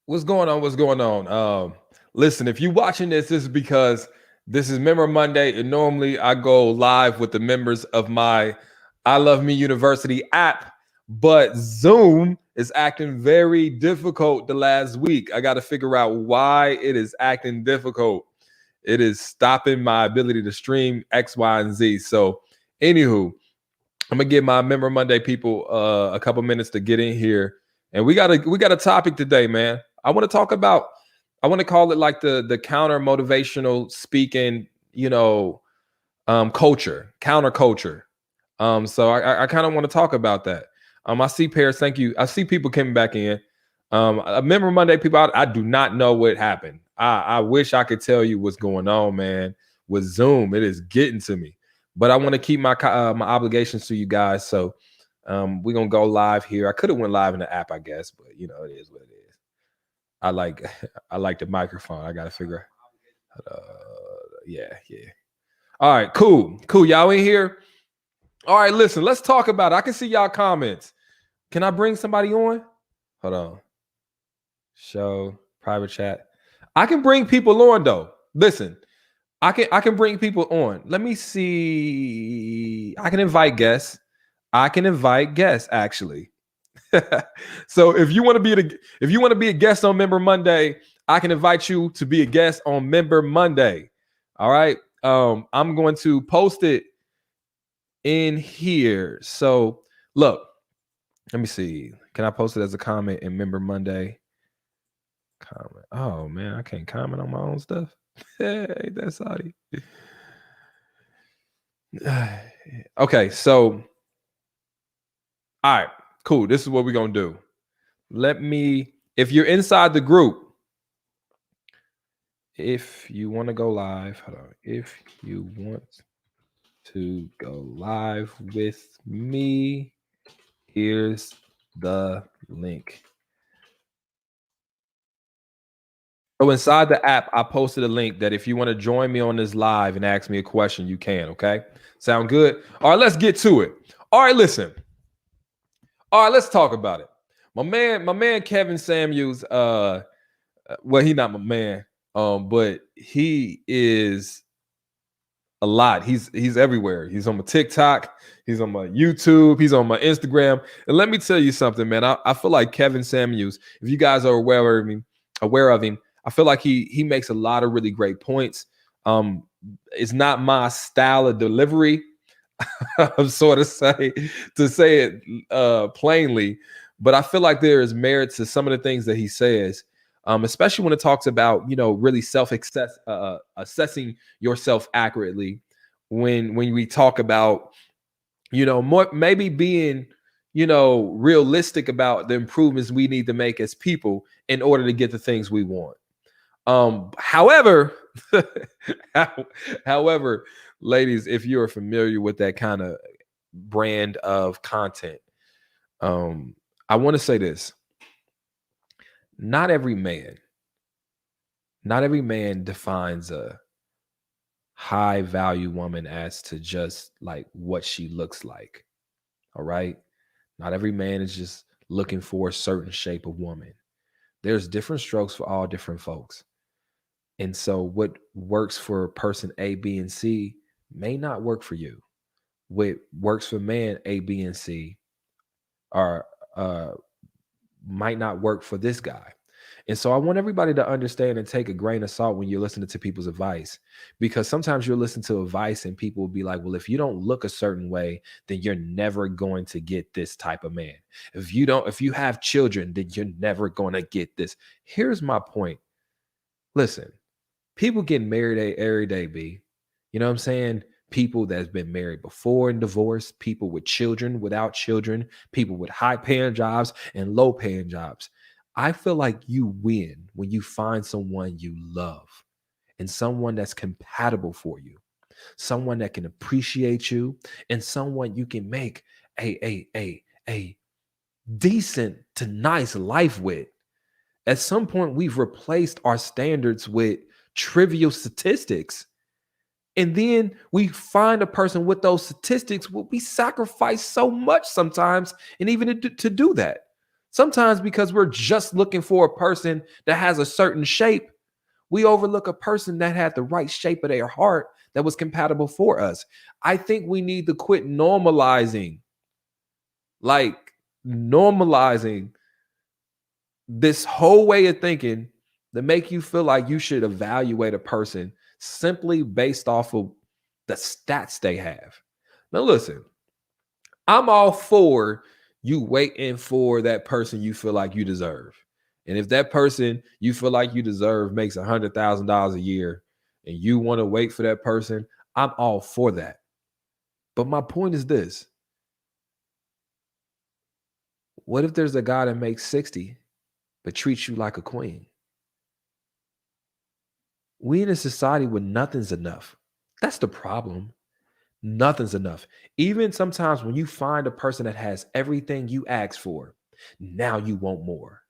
What's going on? What's going on? Listen, if you're watching this, this is because this is Member Monday, and normally I go live with the members of my I Love Me University app, but Zoom is acting very difficult the last week. I got to figure out why it is acting difficult. It is stopping my ability to stream X, Y, and Z. So, anywho, I'm gonna give my Member Monday people a couple minutes to get in here, and we got a topic today, man. I want to talk about. I want to call it like the counter motivational speaking, culture, counter culture. So I kind of want to talk about that. I see Paris, thank you. I see people coming back in. Member Monday people, I do not know what happened. I wish I could tell you what's going on, man. With Zoom, it is getting to me, but I want to keep my obligations to you guys. So we're gonna go live here. I could have went live in the app, I guess, but it is what it is. I like I like the microphone. I gotta figure. Uh, yeah. All right, cool. Y'all in here? All right, listen. Let's talk about it. I can see y'all comments. Can I bring somebody on? Hold on. Show private chat. I can bring people on though. Listen, I can bring people on. Let me see. I can invite guests. Actually. So if you want to be a guest on Member Monday, I can invite you to be a guest on Member Monday. All right. I'm going to post it in here. So look, let me see. Can I post it as a comment in Member Monday? Comment. Oh man, I can't comment on my own stuff. Hey, that's Saudi. Okay, so all right, cool. This is what we're gonna do. If you're inside the group, if you want to go live, hold on. If you want to go live with me, here's the link. So inside the app, I posted a link that if you want to join me on this live and ask me a question, you can. Okay, sound good? All right, let's get to it. All right, listen. All right, let's talk about it. My man, Kevin Samuels. Well, he's not my man, but he is a lot. He's everywhere. He's on my TikTok. He's on my YouTube. He's on my Instagram. And let me tell you something, man. I feel like Kevin Samuels. If you guys are aware of him, I feel like he makes a lot of really great points. It's not my style of delivery. I'm sort of say it plainly, but I feel like there is merit to some of the things that he says, especially when it talks about really assessing yourself accurately. When we talk about more, maybe being realistic about the improvements we need to make as people in order to get the things we want. However, however, ladies, if you're familiar with that kind of brand of content, I want to say this. Not every man defines a high value woman as to just like what she looks like. All right. Not every man is just looking for a certain shape of woman. There's different strokes for all different folks. And so what works for person A, B, and C may not work for you. What works for man A, B, and C are might not work for this guy. And so I want everybody to understand and take a grain of salt when you're listening to people's advice, because sometimes you'll listen to advice and people will be like, well, if you don't look a certain way, then you're never going to get this type of man. If you have children, then you're never going to get this. Here's my point. Listen, people get married every day, B. You know what I'm saying? People that's been married before and divorced, people with children, without children, people with high paying jobs and low paying jobs. I feel like you win when you find someone you love and someone that's compatible for you, someone that can appreciate you, and someone you can make a decent to nice life with. At some point, we've replaced our standards with trivial statistics. And then we find a person with those statistics. We sacrifice so much sometimes, and even to do that. Sometimes because we're just looking for a person that has a certain shape, we overlook a person that had the right shape of their heart that was compatible for us. I think we need to quit like normalizing this whole way of thinking that make you feel like you should evaluate a person simply based off of the stats they have. Now, listen, I'm all for you waiting for that person you feel like you deserve. And if that person you feel like you deserve makes $100,000 a year and you want to wait for that person, I'm all for that. But my point is this: what if there's a guy that makes 60 but treats you like a queen? We in a society where nothing's enough. That's the problem. Nothing's enough. Even sometimes when you find a person that has everything you asked for, now you want more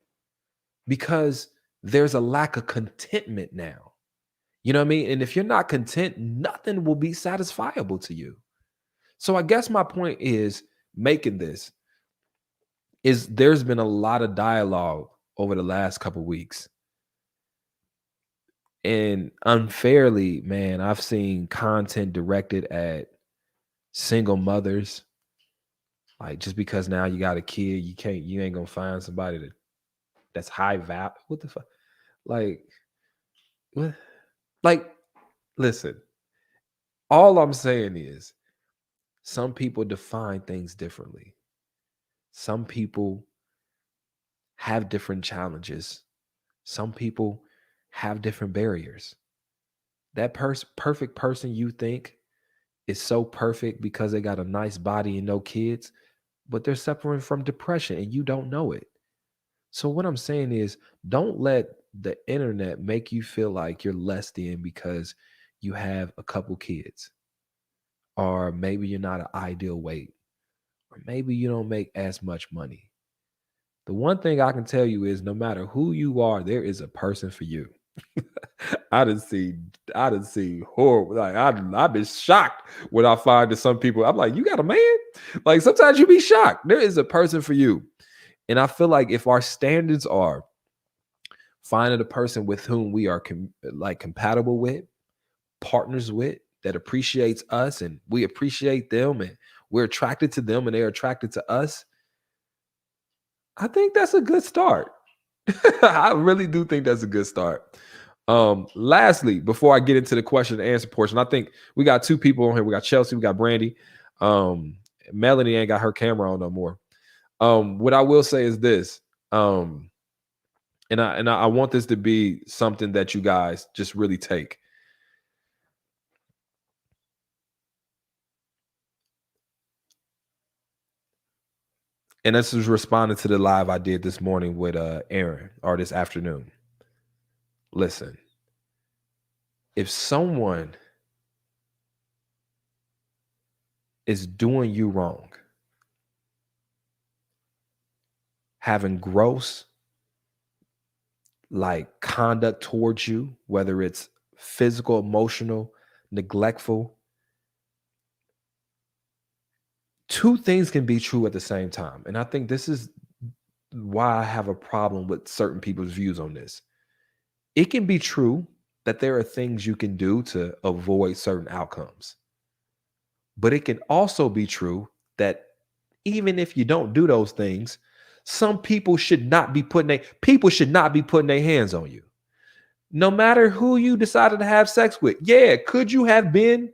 because there's a lack of contentment now. You know what I mean? And if you're not content, nothing will be satisfiable to you. So I guess my point is making this is there's been a lot of dialogue over the last couple weeks. And unfairly, man, I've seen content directed at single mothers. Like just because now you got a kid, you ain't gonna find somebody that's high value. What the fuck? Like, what? Like, listen, all I'm saying is some people define things differently. Some people have different challenges. Some people have different barriers. That perfect person you think is so perfect because they got a nice body and no kids, but they're suffering from depression and you don't know it. So what I'm saying is don't let the internet make you feel like you're less than because you have a couple kids, or maybe you're not an ideal weight, or maybe you don't make as much money. The one thing I can tell you is no matter who you are, there is a person for you. I didn't see horrible. Like I've been shocked when I find that some people, I'm like, you got a man? Like sometimes you be shocked. There is a person for you. And I feel like if our standards are finding a person with whom we are compatible with, partners with, that appreciates us and we appreciate them and we're attracted to them and they're attracted to us, I think that's a good start. I really do think that's a good start. Lastly, before I get into the question and answer portion, I think we got two people on here. We got Chelsea, we got Brandy. Melanie ain't got her camera on no more. What I will say is this, and I want this to be something that you guys just really take. And this is responding to the live I did this morning with Aaron, or this afternoon. Listen, if someone is doing you wrong, having gross like conduct towards you, whether it's physical, emotional, neglectful, two things can be true at the same time. And I think this is why I have a problem with certain people's views on this. It can be true that there are things you can do to avoid certain outcomes. But it can also be true that even if you don't do those things, some people should not be putting their hands on you. No matter who you decided to have sex with. Yeah, could you have been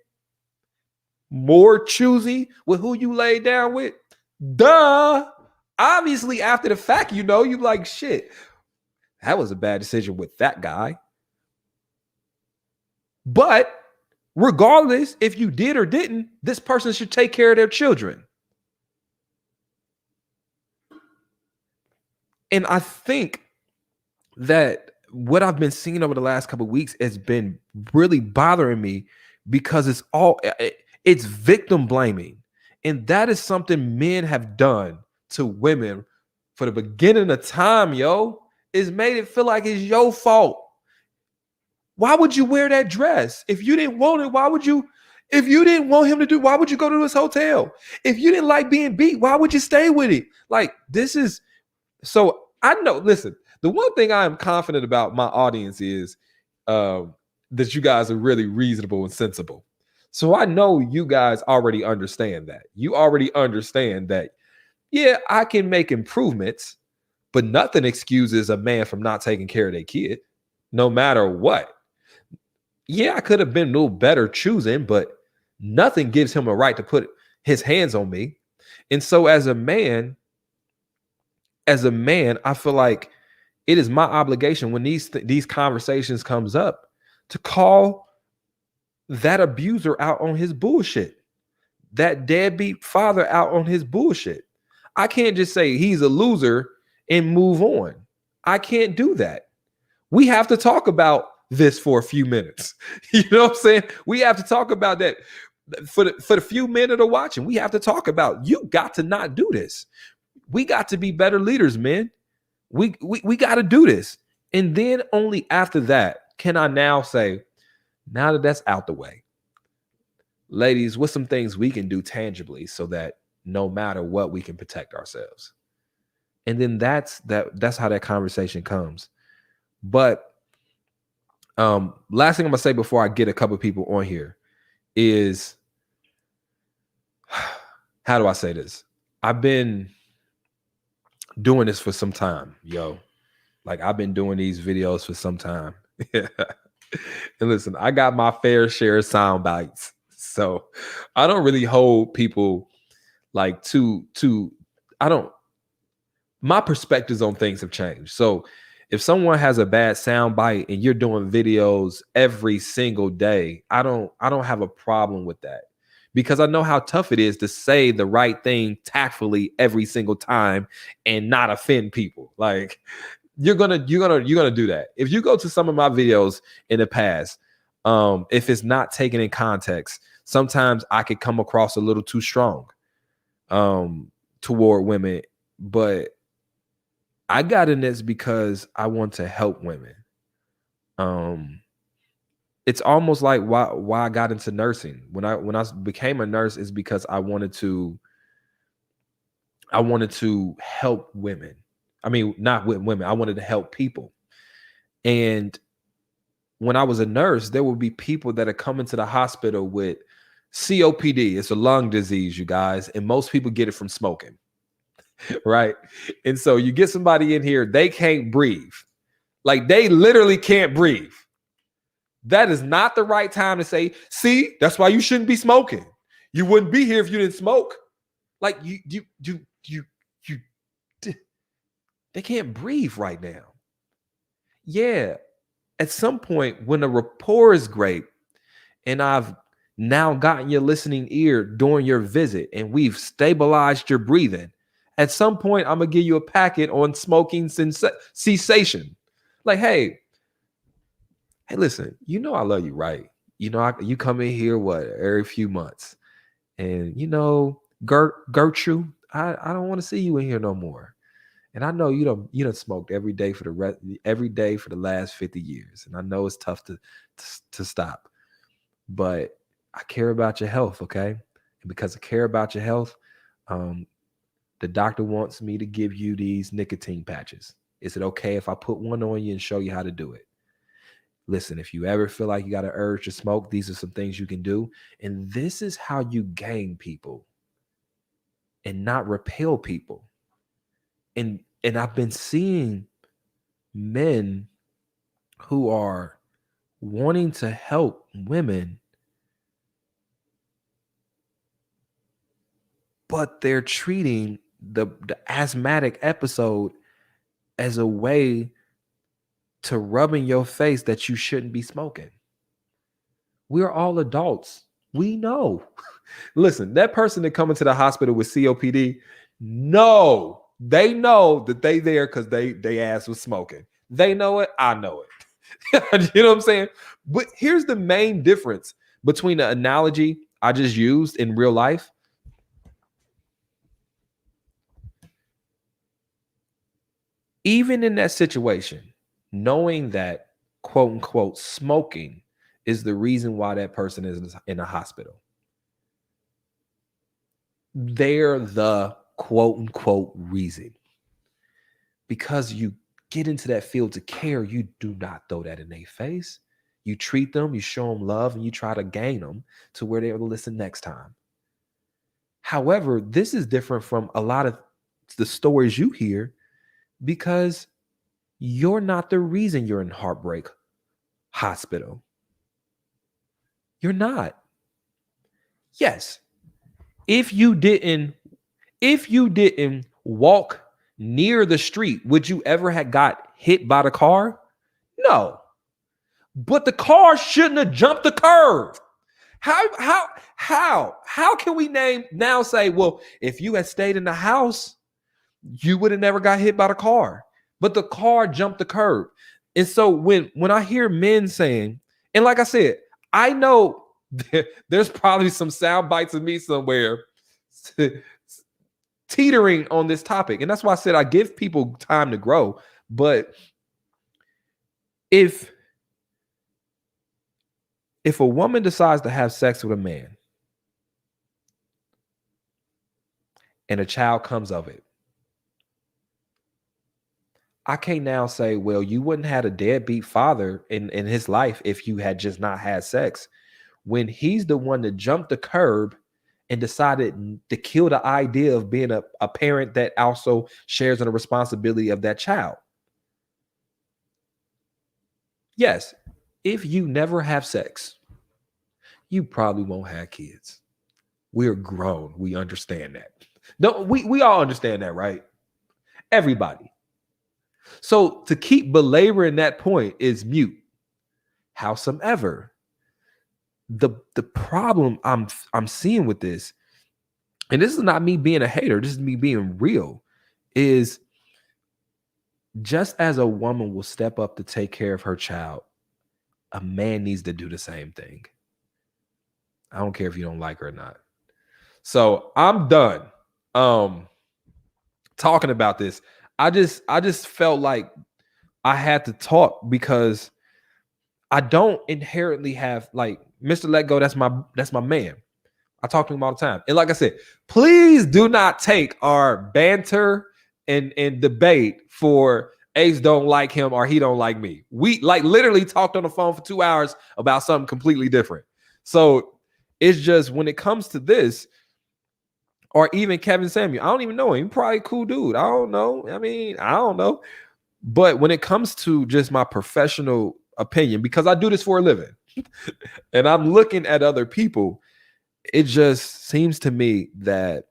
more choosy with who you laid down with? Duh. Obviously, after the fact, you like, shit, that was a bad decision with that guy. But regardless, if you did or didn't, this person should take care of their children. And I think that what I've been seeing over the last couple of weeks has been really bothering me because it's victim blaming. And that is something men have done to women for the beginning of time, yo. It's made it feel like it's your fault. Why would you wear that dress? If you didn't want it, if you didn't want him to do, why would you go to his hotel? If you didn't like being beat, why would you stay with it? Like, this is So I know, listen, the one thing I am confident about my audience is um, that you guys are really reasonable and sensible. So I know you guys already understand that. You already understand that, yeah, I can make improvements, but nothing excuses a man from not taking care of their kid, no matter what. Yeah, I could have been a little better choosing, but nothing gives him a right to put his hands on me. And so as a man, I feel like it is my obligation when these conversations comes up to call that abuser out on his bullshit, that deadbeat father out on his bullshit. I can't just say he's a loser and move on. I can't do that. We have to talk about this for a few minutes. You know what I'm saying? We have to talk about that for the few men that are watching. We have to talk about, you got to not do this. We got to be better leaders, man. We got to do this. And then only after that can I now say, now that that's out the way, ladies, what's some things we can do tangibly so that no matter what, we can protect ourselves. And then that's how that conversation comes. But last thing I'm gonna say before I get a couple of people on here is, how do I say this? I've been doing this for some time, yo. Like, I've been doing these videos for some time. And listen, I got my fair share of sound bites. So I don't really hold people like to I don't my perspectives on things have changed. So if someone has a bad sound bite and you're doing videos every single day, I don't have a problem with that, because I know how tough it is to say the right thing tactfully every single time and not offend people. Like, you're gonna do that. If you go to some of my videos in the past, if it's not taken in context, sometimes I could come across a little too strong toward women. But I got in this because I want to help women. Um, it's almost like why I got into nursing. When I became a nurse is because I wanted to help women. I mean, not with women. I wanted to help people. And when I was a nurse, there would be people that are coming to the hospital with COPD. It's a lung disease, you guys, and most people get it from smoking, right? And so you get somebody in here, they can't breathe. Like, they literally can't breathe. That is not the right time to say, see, that's why you shouldn't be smoking. You wouldn't be here if you didn't smoke. Like, you they can't breathe right now. Yeah. At some point, when the rapport is great and I've now gotten your listening ear during your visit and we've stabilized your breathing, at some point, I'm going to give you a packet on smoking cessation. Like, hey, listen, I love you, right? You come in here, what, every few months. And, Gertrude, I don't want to see you in here no more. And I know you don't smoked every day for the last 50 years. And I know it's tough to stop. But I care about your health, okay? And because I care about your health, the doctor wants me to give you these nicotine patches. Is it okay if I put one on you and show you how to do it? Listen, if you ever feel like you got an urge to smoke, these are some things you can do. And this is how you gain people and not repel people. And I've been seeing men who are wanting to help women, but they're treating the asthmatic episode as a way to rub in your face that you shouldn't be smoking. We're all adults. We know. Listen, that person that come into the hospital with COPD, no, they know that they there because they ass was smoking. They know it. I know it. You know what I'm saying? But here's the main difference between the analogy I just used in real life. Even in that situation, knowing that, quote unquote, smoking is the reason why that person is in a hospital, they're the quote unquote reason. because you get into that field to care, you do not throw that in their face. You treat them, you show them love, and you try to gain them to where they will listen next time. However, this is different from a lot of the stories you hear because you're not the reason you're in heartbreak hospital. You're not. Yes, if you didn't walk near the street, would you ever have got hit by the car? No. But the car shouldn't have jumped the curve. How can we now say, well, if you had stayed in the house, you would have never got hit by the car. But the car jumped the curb. And so when I hear men saying, and like I said, I know there's probably some sound bites of me somewhere teetering on this topic. And that's why I said I give people time to grow. But if a woman decides to have sex with a man and a child comes of it, I can't now say, well, you wouldn't have a deadbeat father in his life if you had just not had sex. When he's the one that jumped the curb and decided to kill the idea of being a parent that also shares in the responsibility of that child. Yes, if you never have sex, you probably won't have kids. We're grown. We understand that. No, we all understand that, right? Everybody. So to keep belaboring that point is mute. Howsoever, the problem I'm seeing with this, and this is not me being a hater, this is me being real, is just as a woman will step up to take care of her child, a man needs to do the same thing. I don't care if you don't like her or not. So I'm done talking about this. I just felt like I had to talk because I don't inherently have, like, Mr. Let Go, that's my man. I talk to him all the time. And like I said, please do not take our banter and debate for Ace don't like him or he don't like me. We like literally talked on the phone for 2 hours about something completely different. So it's just when it comes to this, or even Kevin Samuel, I don't even know him. He's probably a cool dude. I don't know. I mean, I don't know. But when it comes to just my professional opinion, because I do this for a living and I'm looking at other people, it just seems to me that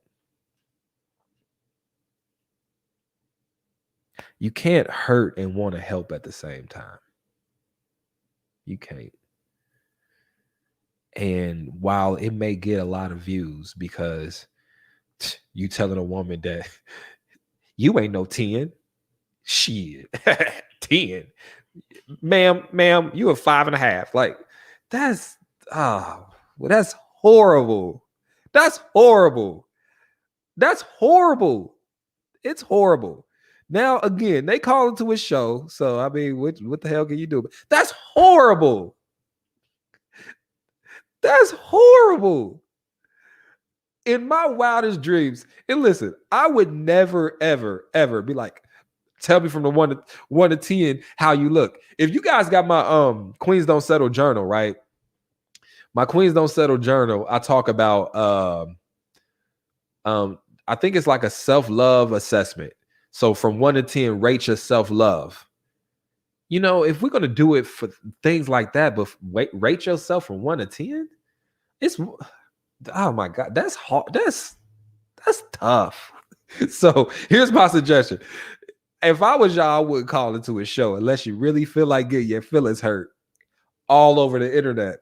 you can't hurt and want to help at the same time. You can't. And while it may get a lot of views because you telling a woman that you ain't no 10, shit, 10, ma'am, you a 5.5. Like, that's that's horrible. That's horrible. That's horrible. It's horrible. Now, again, they call into a show. So, I mean, what the hell can you do? That's horrible. That's horrible. In my wildest dreams, and listen, I would never, ever, ever be like, tell me from the 1 to 10 how you look. If you guys got my Queens Don't Settle journal, right? My Queens Don't Settle journal, I talk about I think it's like a self-love assessment. So from 1 to 10, rate your self-love. You know, if we're gonna do it for things like that, but rate yourself from 1 to 10, it's, oh my God, that's hard. That's tough. So here's my suggestion. If I was y'all, I wouldn't call into a show unless you really feel like getting your feelings hurt all over the internet.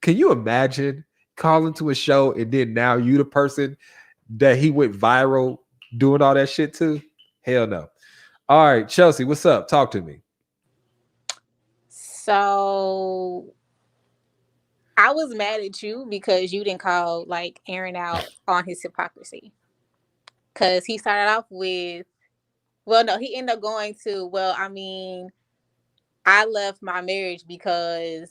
Can you imagine calling to a show and then now you the person that he went viral doing all that shit to? Hell no. All right, Chelsea, what's up? Talk to me. So I was mad at you because you didn't call like Aaron out on his hypocrisy. Because he started off with, well, no, he ended up going to, well, I mean, I left my marriage because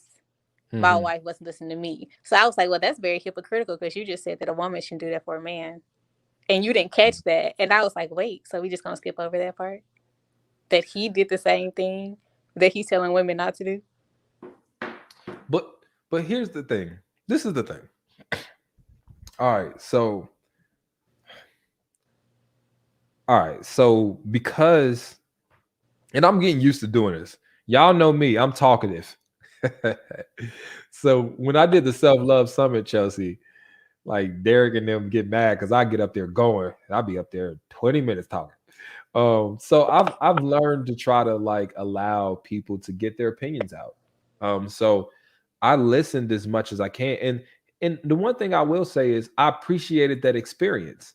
my wife wasn't listening to me. So I was like, well, that's very hypocritical because you just said that a woman shouldn't do that for a man. And you didn't catch that. And I was like, wait, so we just going to skip over that part? that he did the same thing that he's telling women not to do? But here's the thing. This is the thing. All right, so because, and I'm getting used to doing this. Y'all know me, I'm talkative. So when I did the self-love summit, Chelsea, like Derek and them get mad because I get up there going. I'll be up there 20 minutes talking. So I've learned to try to like allow people to get their opinions out. So I listened as much as I can. And the one thing I will say is I appreciated that experience.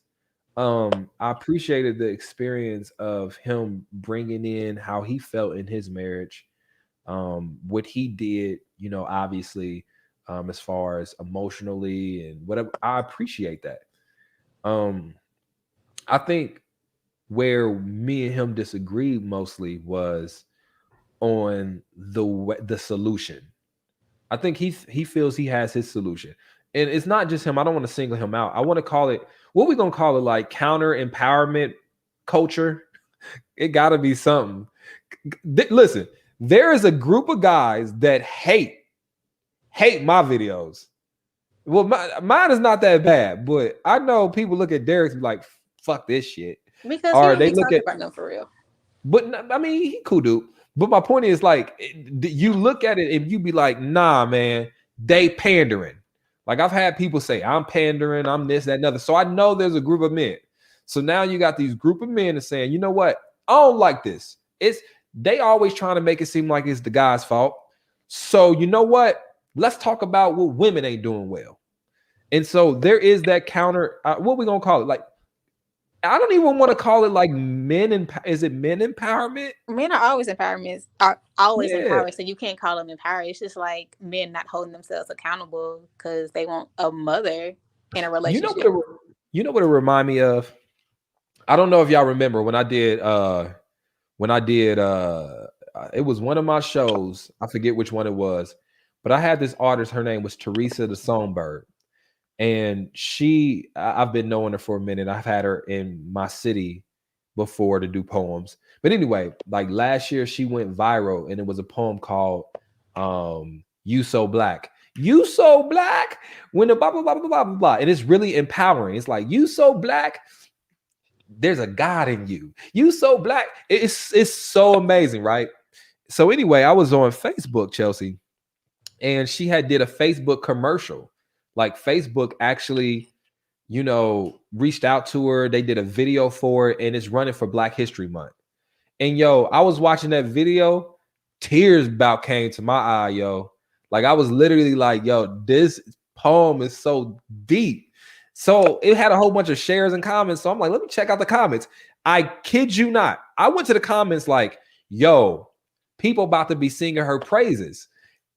I appreciated the experience of him bringing in how he felt in his marriage, what he did, you know, obviously, as far as emotionally and whatever. I appreciate that. Um, I think where me and him disagreed mostly was on the solution. I think he feels he has his solution. And it's not just him. I don't want to single him out. I want to call it, what we gonna call it, like counter empowerment culture. It gotta be something. Listen, there is a group of guys that hate my videos. Well, mine is not that bad, but I know people look at Derek's like, fuck this shit. Because he Or don't they be look talking at, about them for real. but I mean, he cool dude. But my point is, like, you look at it and you be like, nah, man, they pandering. Like, I've had people say, I'm pandering, I'm this, that, and other. So I know there's a group of men. So now you got these group of men that's saying, you know what? I don't like this. They always trying to make it seem like it's the guy's fault. So you know what? Let's talk about what women ain't doing well. And so there is that counter. What we gonna call it? Like, I don't even want to call it like men and is it men empowerment? Men are always empowerment, are always Yeah. empowered, so you can't call them empowered. It's just like men not holding themselves accountable because they want a mother in a relationship. You know what it remind me of? I don't know if y'all remember when I did it was one of my shows. I forget which one it was, but I had this artist. Her name was Teresa the Songbird. And I've been knowing her for a minute. I've had her in my city before to do poems. But anyway, like last year she went viral and it was a poem called You So Black. You so black when the blah blah blah blah blah blah blah. And it's really empowering. It's like, you so black, there's a God in you. You so black. It's so amazing, right? So anyway, I was on Facebook, Chelsea, and she had did a Facebook commercial. Like Facebook actually, you know, reached out to her. They did a video for it, and it's running for Black History Month. And yo, I was watching that video, tears about came to my eye, yo. Like I was literally like, yo, this poem is so deep. So it had a whole bunch of shares and comments. So I'm like, let me check out the comments. I kid you not. I went to the comments like, yo, people about to be singing her praises.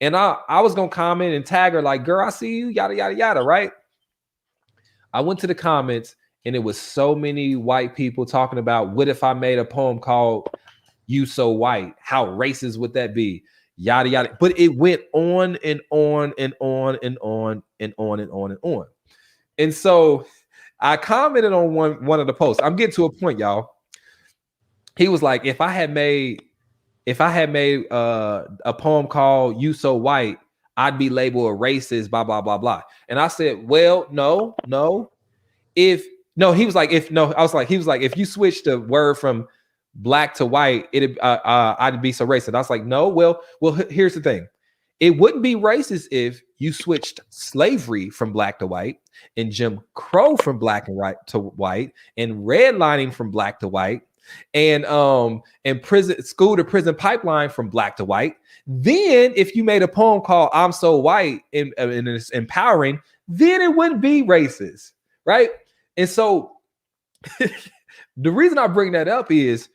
And I was gonna comment and tag her like, girl, I see you, yada, yada, yada, right? I went to the comments and it was so many white people talking about, what if I made a poem called You So White? How racist would that be? Yada, yada. But it went on and on and on and on and on and on and on. And so I commented on one of the posts. I'm getting to a point, y'all. He was like, if I had made a poem called You So White, I'd be labeled a racist, blah, blah, blah, blah. And I said, well, no. He was like, if you switch the word from black to white, I'd be so racist. I was like, no, well, here's the thing. It wouldn't be racist if you switched slavery from black to white and Jim Crow from black and white to white and redlining from black to white and prison school to prison pipeline from black to white. Then if you made a poem called I'm So White and it's empowering, then it wouldn't be racist, right? And so the reason I bring that up is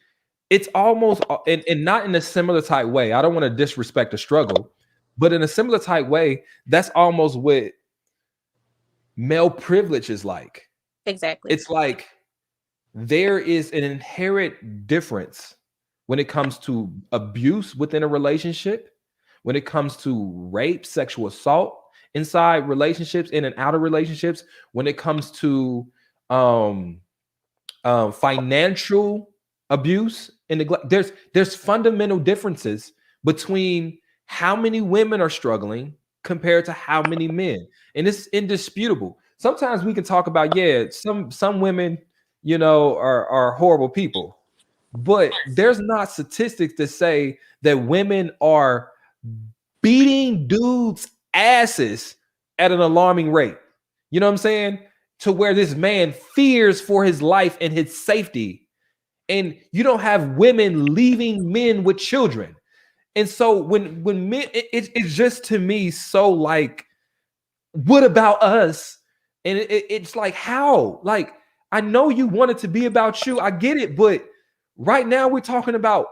it's almost and not in a similar type way. I don't want to disrespect the struggle, but in a similar type way, that's almost what male privilege is like. Exactly. It's like there is an inherent difference when it comes to abuse within a relationship, when it comes to rape, sexual assault inside relationships, in and out of relationships, when it comes to financial abuse and neglect. There's fundamental differences between how many women are struggling compared to how many men, and it's indisputable. Sometimes we can talk about, yeah, some women, are horrible people, but there's not statistics to say that women are beating dudes' asses at an alarming rate. You know what I'm saying? To where this man fears for his life and his safety. And you don't have women leaving men with children. And so when men, it's just to me so like, what about us? And it's like, how? Like, I know you want it to be about you. I get it, but right now we're talking about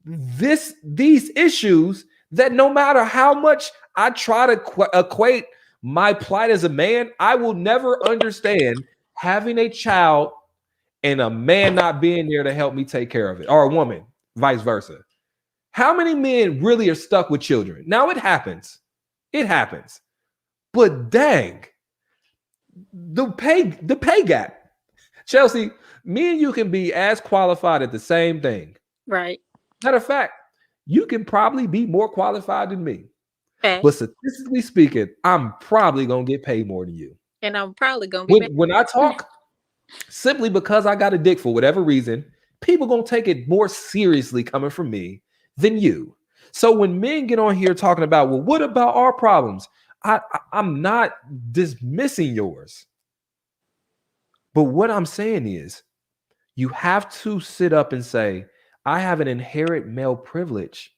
these issues that no matter how much I try to equate my plight as a man, I will never understand having a child and a man not being there to help me take care of it, or a woman, vice versa. How many men really are stuck with children? Now it happens. It happens. But dang, the pay gap. Chelsea, me and you can be as qualified at the same thing. Right. Matter of fact, you can probably be more qualified than me. Okay. But statistically speaking, I'm probably gonna get paid more than you. And I'm probably gonna be when I talk, simply because I got a dick for whatever reason, people gonna take it more seriously coming from me than you. So when men get on here talking about, well, what about our problems? I'm not dismissing yours. But what I'm saying is, you have to sit up and say, I have an inherent male privilege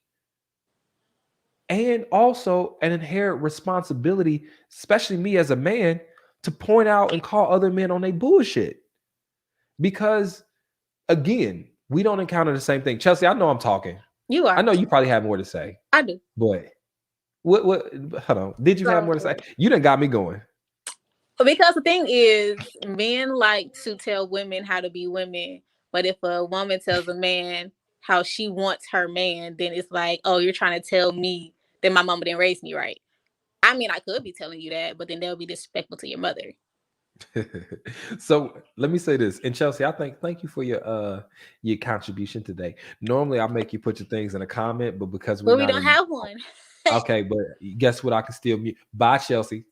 and also an inherent responsibility, especially me as a man, to point out and call other men on their bullshit. Because again, we don't encounter the same thing. Chelsea, I know I'm talking. You are. I know you probably have more to say. I do. But what hold on. Did you have more to say? You done got me going. Because the thing is, men like to tell women how to be women. But if a woman tells a man how she wants her man, then it's like, oh, you're trying to tell me that my mama didn't raise me right. I mean, I could be telling you that, but then they'll be disrespectful to your mother. So let me say this. And Chelsea, thank you for your contribution today. Normally I make you put your things in a comment, but because we don't have one. Okay, but guess what? I can still mute. Bye, Chelsea.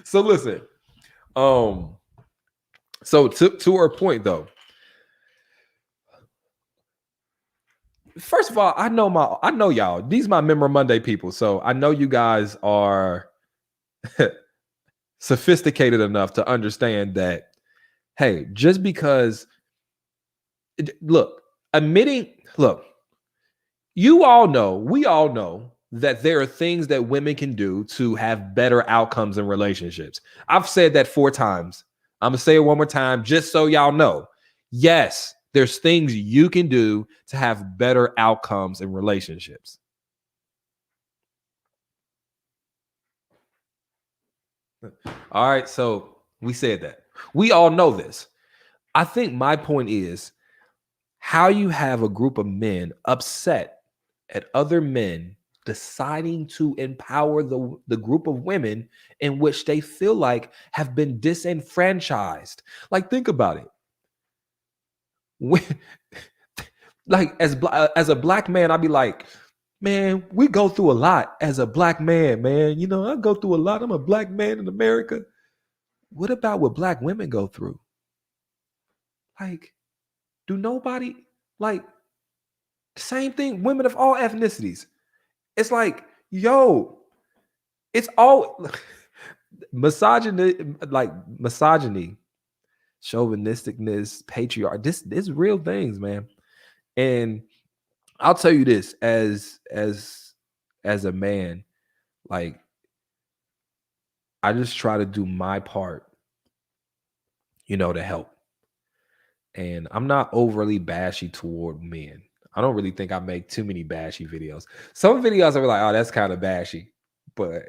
So listen. So to her point though. First of all, I know y'all. These are my Member Monday people. So I know you guys are sophisticated enough to understand that, hey, just because we all know that there are things that women can do to have better outcomes in relationships. I've said that 4 times. I'm gonna say it one more time just so y'all know. Yes, there's things you can do to have better outcomes in relationships. All right, so we said that. We all know this. I think my point is how you have a group of men upset at other men deciding to empower the group of women in which they feel like have been disenfranchised. Like, think about it. Like, as a black man, I'd be like, man, we go through a lot as a black man, man. You know, I go through a lot. I'm a black man in America. What about what black women go through? Like, do nobody, like, same thing, women of all ethnicities. It's like, yo, it's all misogyny, chauvinisticness, patriarchy. This is real things, man. And I'll tell you this, as a man, like, I just try to do my part, to help. And I'm not overly bashy toward men. I don't really think I make too many bashy videos. Some videos are like, oh, that's kind of bashy. But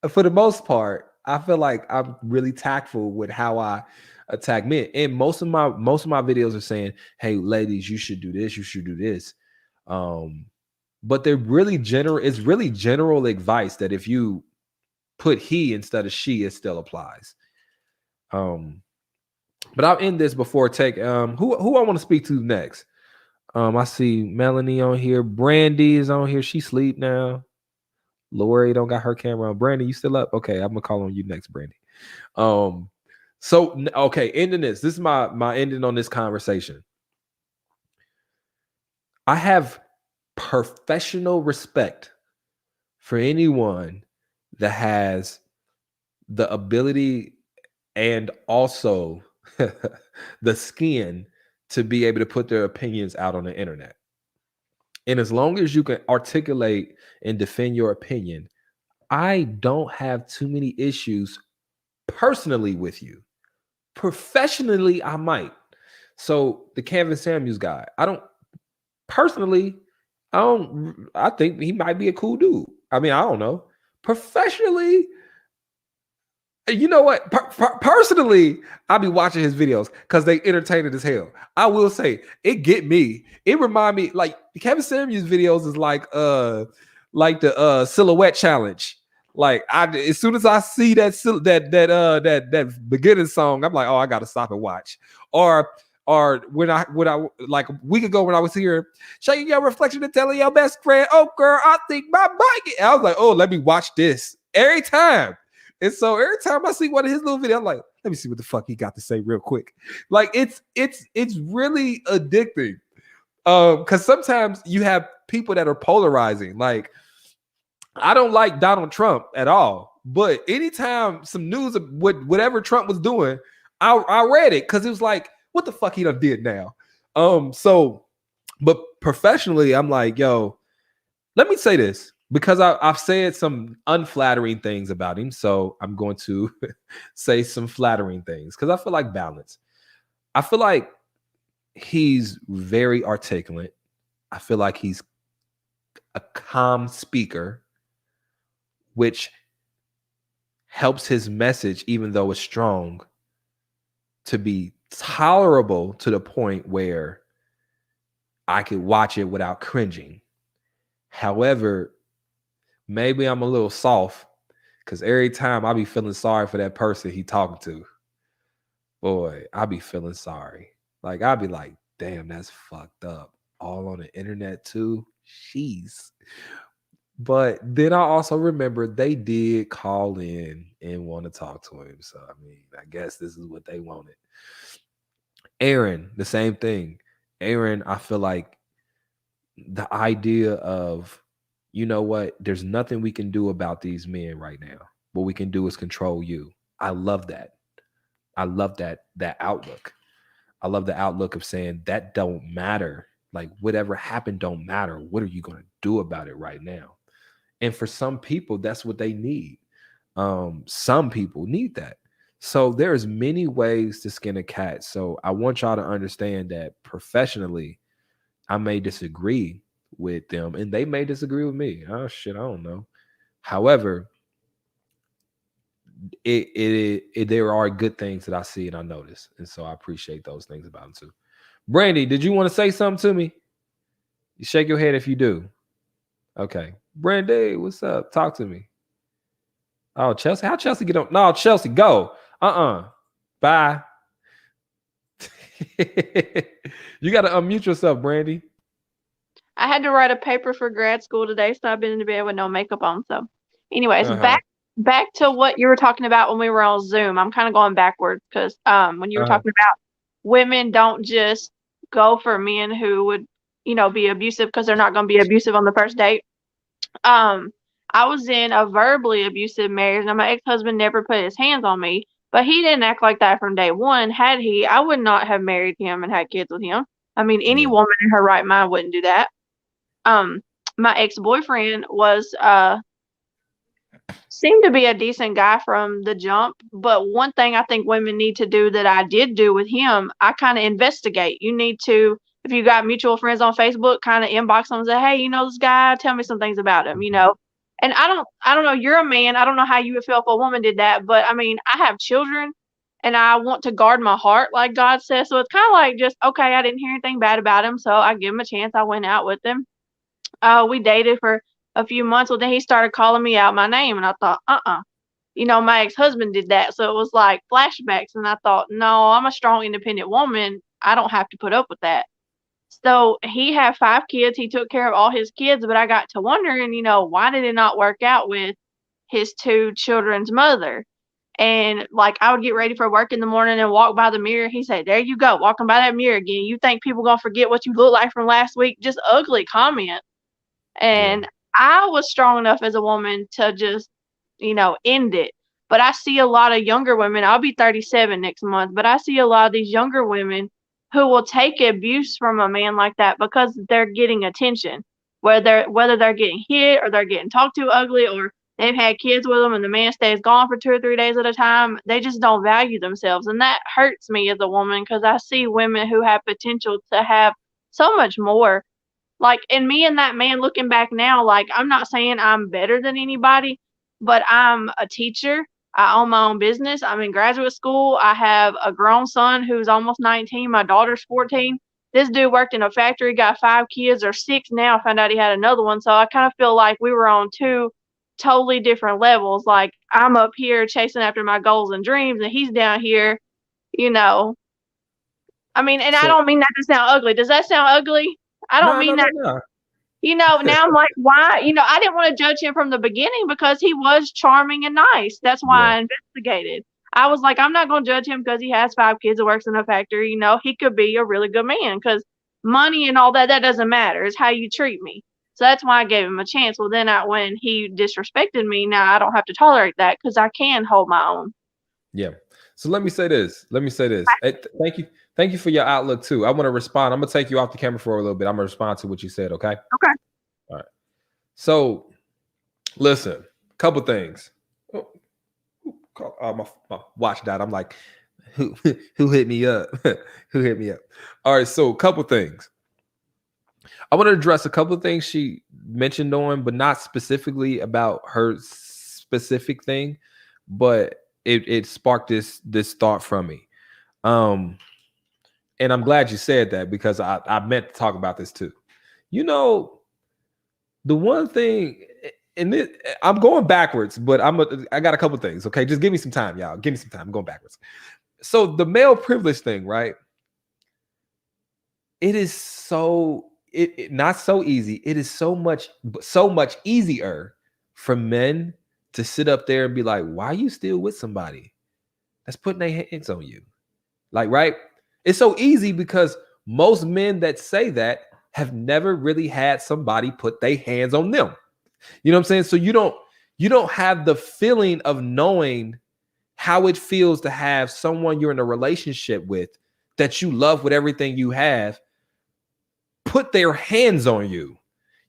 for the most part, I feel like I'm really tactful with how I attack men. And most of my videos are saying, hey, ladies, you should do this, you should do this. But they're really general, it's really general advice that if you put he instead of she, it still applies. But I'll end this before take who I want to speak to next. I see Melanie on here. Brandy is on here. She sleep now. Lori don't got her camera on. Brandy, you still up? Okay, I'm gonna call on you next, Brandy. Um, so okay, ending this. This is my ending on this conversation. I have professional respect for anyone that has the ability and also the skin to be able to put their opinions out on the internet. And as long as you can articulate and defend your opinion, I don't have too many issues personally with you. Professionally, I might. So the Kevin Samuels guy, I don't personally, I think he might be a cool dude. I mean, I don't know. Professionally, you know what? Personally, I'll be watching his videos because they entertaining as hell. I will say it get me. It remind me like Kevin Samuels videos is like the silhouette challenge. Like as soon as I see that beginning song, I'm like, oh, I gotta stop and watch. Or when I like a week ago when I was here, shaking your reflection and telling your best friend, oh girl, I think my bike. I was like, oh, let me watch this every time. And so every time I see one of his little videos, I'm like, let me see what the fuck he got to say real quick. Like it's really addicting. Because sometimes you have people that are polarizing. Like, I don't like Donald Trump at all. But anytime some news of whatever Trump was doing, I read it because it was like, what the fuck he done did now? But professionally, I'm like, yo, let me say this. Because I've said some unflattering things about him, so I'm going to say some flattering things because I feel like balance. I feel like he's very articulate. I feel like he's a calm speaker, which helps his message, even though it's strong, to be tolerable to the point where I could watch it without cringing. However, maybe I'm a little soft because every time I be feeling sorry for that person he talking to, boy, I be feeling sorry. Like I be like, damn, that's fucked up. All on the internet too. Jeez. But then I also remember they did call in and want to talk to him. So I mean, I guess this is what they wanted. Aaron, the same thing. Aaron, I feel like the idea of, you know what, there's nothing we can do about these men right now. What we can do is control you. I love that. I love that outlook. I love the outlook of saying that don't matter. Like whatever happened don't matter. What are you going to do about it right now? And for some people, that's what they need. Some people need that. So there's many ways to skin a cat. So I want y'all to understand that professionally, I may disagree with them and they may disagree with me. Oh shit, I don't know. However, there are good things that I see and I notice. And so I appreciate those things about them too. Brandy, did you want to say something to me? You shake your head if you do. Okay. Brandy, what's up? Talk to me. Oh, Chelsea. How Chelsea get on? No, Chelsea, go. Bye. You got to unmute yourself, Brandy. I had to write a paper for grad school today, so I've been in bed with no makeup on. So, anyways, back to what you were talking about when we were on Zoom. I'm kind of going backwards because when you were talking about women don't just go for men who would, be abusive because they're not going to be abusive on the first date. I was in a verbally abusive marriage. Now, my ex-husband never put his hands on me, but he didn't act like that from day one. Had he, I would not have married him and had kids with him. I mean, any woman in her right mind wouldn't do that. My ex-boyfriend was seemed to be a decent guy from the jump, but one thing I think women need to do that I did do with him, I kind of investigate. You need to, if you got mutual friends on Facebook, kind of inbox them and say, hey, this guy, tell me some things about him, And I don't know, you're a man. I don't know how you would feel if a woman did that, but I mean, I have children and I want to guard my heart like God says. So it's kind of like just, okay, I didn't hear anything bad about him, so I give him a chance. I went out with him. We dated for a few months. Well, then he started calling me out my name, and I thought, my ex-husband did that. So it was like flashbacks. And I thought, no, I'm a strong, independent woman. I don't have to put up with that. So he had 5 kids. He took care of all his kids, but I got to wondering, why did it not work out with his 2 children's mother? And like I would get ready for work in the morning and walk by the mirror. He said, "There you go, walking by that mirror again. You think people gonna forget what you look like from last week?" Just ugly comment. And I was strong enough as a woman to just, end it. But I see a lot of younger women. I'll be 37 next month, but I see a lot of these younger women who will take abuse from a man like that because they're getting attention, whether they're getting hit or they're getting talked to ugly or they've had kids with them and the man stays gone for 2 or 3 days at a time. They just don't value themselves, and that hurts me as a woman because I see women who have potential to have so much more. Like, and me and that man looking back now, like, I'm not saying I'm better than anybody, but I'm a teacher. I own my own business. I'm in graduate school. I have a grown son who's almost 19. My daughter's 14. This dude worked in a factory, got 5 kids or 6 now. I found out he had another one. So I kind of feel like we were on 2 totally different levels. Like, I'm up here chasing after my goals and dreams, and he's down here, you know. I mean, and I don't mean that to sound ugly. Does that sound ugly? I don't mean that. No. Now I'm like, why? I didn't want to judge him from the beginning because he was charming and nice. That's why I investigated. I was like, I'm not going to judge him because he has 5 kids and works in a factory. He could be a really good man because money and all that doesn't matter. It's how you treat me. So that's why I gave him a chance. Well, then when he disrespected me, now I don't have to tolerate that because I can hold my own. Yeah. So let me say this. Thank you for your outlook too. I want to respond. I'm going to take you off the camera for a little bit. I'm going to respond to what you said. Okay. Okay. All right. So listen, couple things. My watch died. I'm like, who hit me up? Who hit me up? All right. So couple things. I want to address a couple of things she mentioned on, but not specifically about her specific thing, but it sparked this thought from me. And I'm glad you said that because I meant to talk about this too. The one thing, and I'm going backwards, but I got a couple things. Okay, just give me some time, y'all. Give me some time. I'm going backwards. So the male privilege thing, right? It is not so easy. It is so much easier for men to sit up there and be like, why are you still with somebody that's putting their hands on you? Like, right? It's so easy because most men that say that have never really had somebody put their hands on them. You know what I'm saying? So you don't have the feeling of knowing how it feels to have someone you're in a relationship with that you love with everything you have put their hands on you.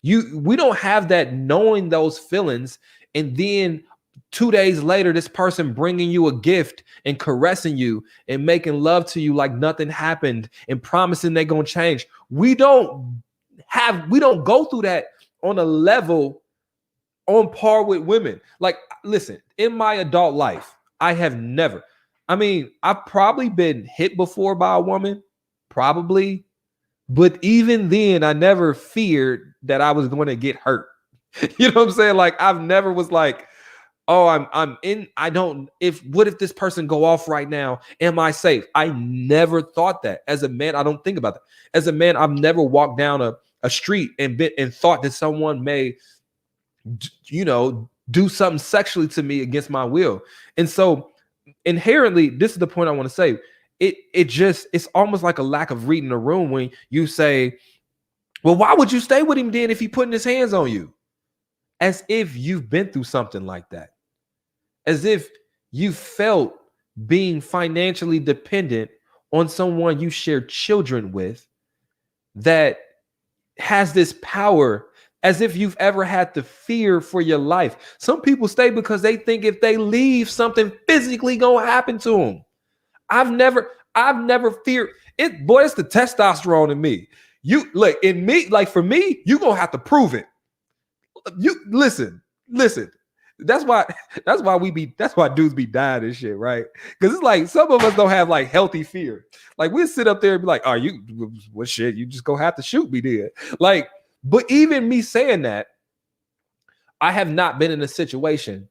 We don't have that, knowing those feelings, and then 2 days later this person bringing you a gift and caressing you and making love to you like nothing happened and promising they're gonna change. We don't go through that on a level on par with women. Like, listen, in my adult life, I've probably been hit before by a woman, probably. But even then, I never feared that I was going to get hurt. You know what I'm saying? Like, I've never was like, oh, what if this person go off right now? Am I safe? I never thought that. As a man, I don't think about that. As a man, I've never walked down a street and thought that someone may, do something sexually to me against my will. And so inherently, this is the point I want to say. It's almost like a lack of reading the room when you say, well, why would you stay with him then if he putting his hands on you? As if you've been through something like that. As if you felt being financially dependent on someone you share children with that has this power, as if you've ever had the fear for your life. Some people stay because they think if they leave, something physically gonna happen to them. I've never feared it. Boy, it's the testosterone in me. For me, you gonna have to prove it. You listen. That's why dudes be dying and shit, right? Because it's like some of us don't have like healthy fear. Like we'll sit up there and be like, what shit? You just gonna have to shoot me there. Like, but even me saying that, I have not been in a situation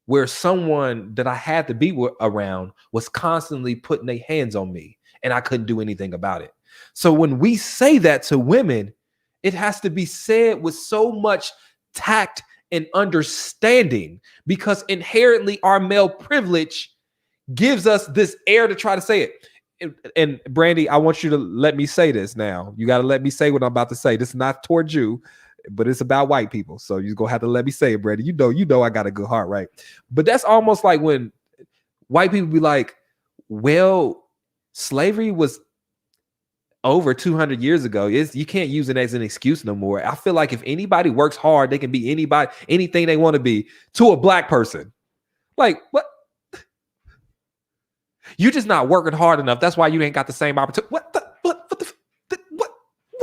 where someone that I had to be around was constantly putting their hands on me and I couldn't do anything about it. So when we say that to women, it has to be said with so much tact and understanding, because inherently our male privilege gives us this air to try to say it. And Brandy, I want you to let me say this now. You got to let me say what I'm about to say. This is not towards you, but it's about white people. So you're going to have to let me say it, Brandy. You know I got a good heart, right? But that's almost like when white people be like, well, slavery was over 200 years ago. You can't use it as an excuse no more. I feel like if anybody works hard, they can be anybody, anything they want to be to a black person. Like, what? You're just not working hard enough. That's why you ain't got the same opportunity. What?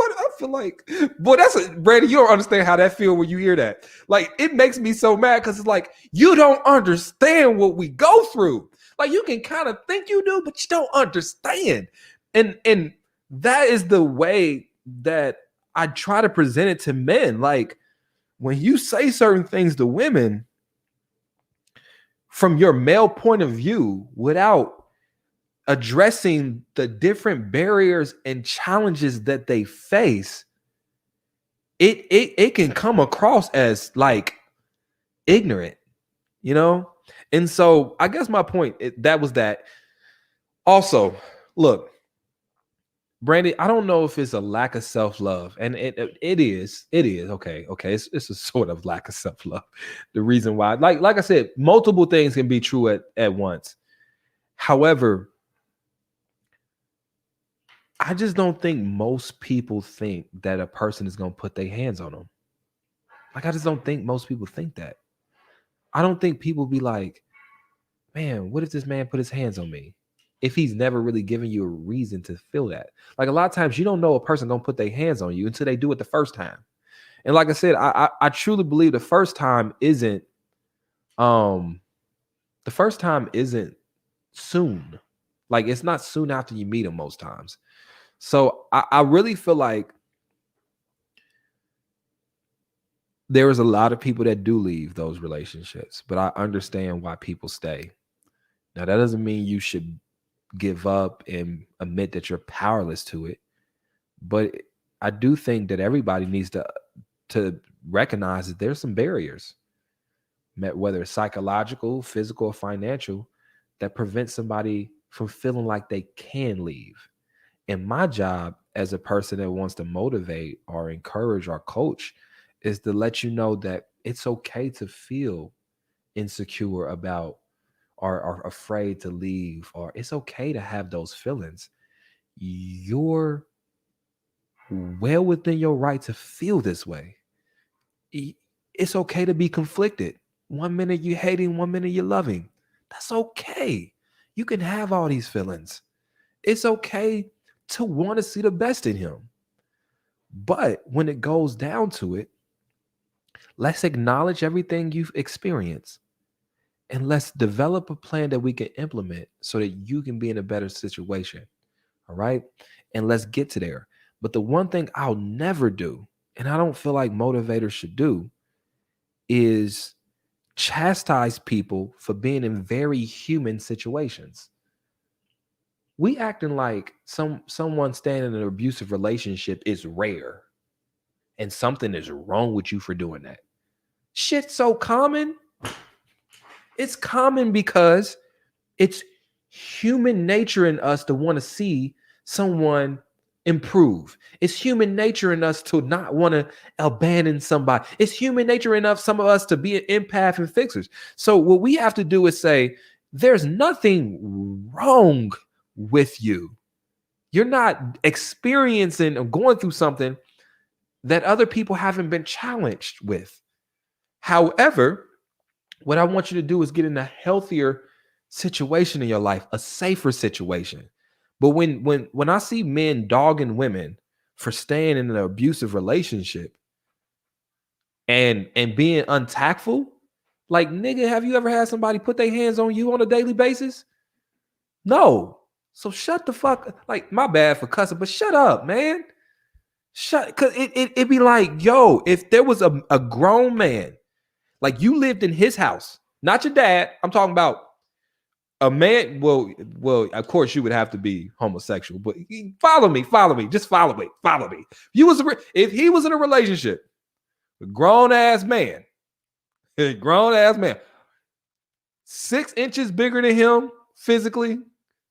I feel like, boy, Brady, you don't understand how that feel when you hear that. Like, it makes me so mad because it's like, you don't understand what we go through. Like, you can kind of think you do, but you don't understand. And that is the way that I try to present it to men. Like, when you say certain things to women from your male point of view without addressing the different barriers and challenges that they face, it can come across as like ignorant, you know? And so I guess my point, that was that. Also, look, Brandy, I don't know if it's a lack of self-love, and it is. Okay. It's a sort of lack of self-love. The reason why, like I said, multiple things can be true at once. However, I just don't think most people think that a person is going to put their hands on them. Like, I just don't think most people think that. I don't think people be like, man, what if this man put his hands on me? If he's never really given you a reason to feel that. Like, a lot of times you don't know a person don't put their hands on you until they do it the first time. And like I said, I truly believe the first time isn't soon. Like, it's not soon after you meet them most times. So I really feel like there is a lot of people that do leave those relationships, but I understand why people stay. Now, that doesn't mean you should give up and admit that you're powerless to it. But I do think that everybody needs to recognize that there's some barriers, whether it's psychological, physical, or financial, that prevent somebody from feeling like they can leave. And my job as a person that wants to motivate or encourage or coach is to let you know that it's okay to feel insecure about or afraid to leave, or it's okay to have those feelings. You're well within your right to feel this way. It's okay to be conflicted. 1 minute you're hating, 1 minute you're loving. That's okay. You can have all these feelings. It's okay to want to see the best in him. But when it goes down to it, let's acknowledge everything you've experienced and let's develop a plan that we can implement so that you can be in a better situation. All right. And let's get to there. But the one thing I'll never do, and I don't feel like motivators should do, is chastise people for being in very human situations. We acting like someone staying in an abusive relationship is rare and something is wrong with you for doing that. Shit's so common. It's common because it's human nature in us to want to see someone improve. It's human nature in us to not want to abandon somebody. It's human nature in some of us to be an empath and fixers. So what we have to do is say, there's nothing wrong with you. You're not experiencing or going through something that other people haven't been challenged with. However, what I want you to do is get in a healthier situation in your life, a safer situation. But when I see men dogging women for staying in an abusive relationship and being untactful, like, nigga, have you ever had somebody put their hands on you on a daily basis? No. So shut the fuck, like, my bad for cussing, but shut up, man. Cause it be like, yo, if there was a grown man, like, you lived in his house Not your dad. I'm talking about a man. Well, of course you would have to be homosexual, but follow me, just follow me. If he was in a relationship, a grown ass man, 6 inches bigger than him physically,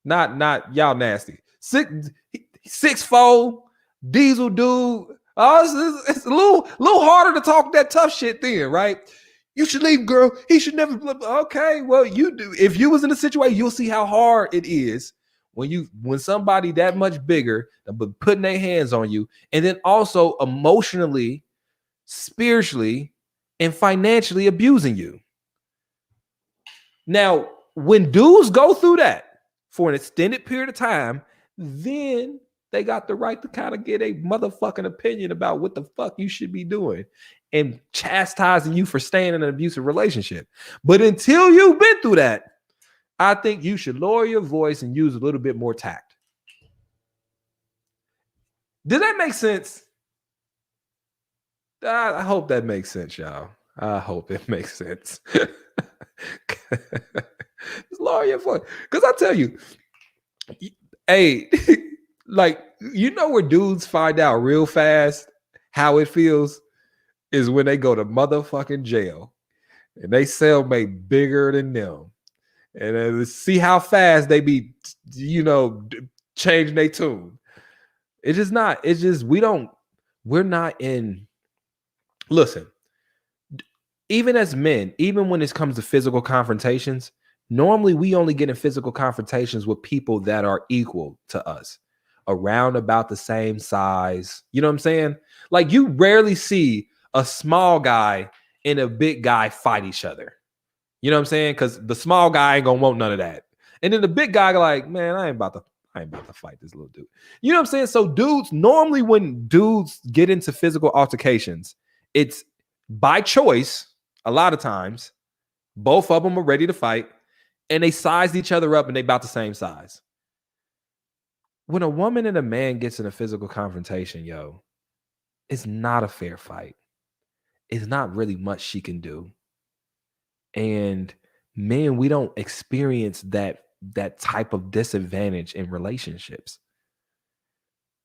not y'all nasty. 6'4", diesel dude. Oh, it's a little harder to talk that tough shit then, right? You should leave, girl. He should never. Okay, well, you do. If you was in a situation, you'll see how hard it is when somebody that much bigger, but putting their hands on you, and then also emotionally, spiritually, and financially abusing you. Now, when dudes go through that for an extended period of time, then they got the right to kind of get a motherfucking opinion about what the fuck you should be doing and chastising you for staying in an abusive relationship. But until you've been through that, I think you should lower your voice and use a little bit more tact. Did that make sense? I hope that makes sense, y'all. I hope it makes sense. Just lower your voice. Because I tell you, hey, like, you know where dudes find out real fast how it feels is when they go to motherfucking jail and they cellmate bigger than them. And then see how fast they be, changing their tune. It's just not, we're not in, listen, even as men, even when it comes to physical confrontations, normally we only get in physical confrontations with people that are equal to us, around about the same size. You know what I'm saying? Like, you rarely see a small guy and a big guy fight each other. You know what I'm saying? Because the small guy ain't gonna want none of that. And then the big guy like, man, I ain't about to fight this little dude. You know what I'm saying? So dudes, normally when dudes get into physical altercations, it's by choice. A lot of times, both of them are ready to fight, and they size each other up, and they about the same size. When a woman and a man gets in a physical confrontation, it's not a fair fight. It's not really much she can do. And men, we don't experience that type of disadvantage in relationships.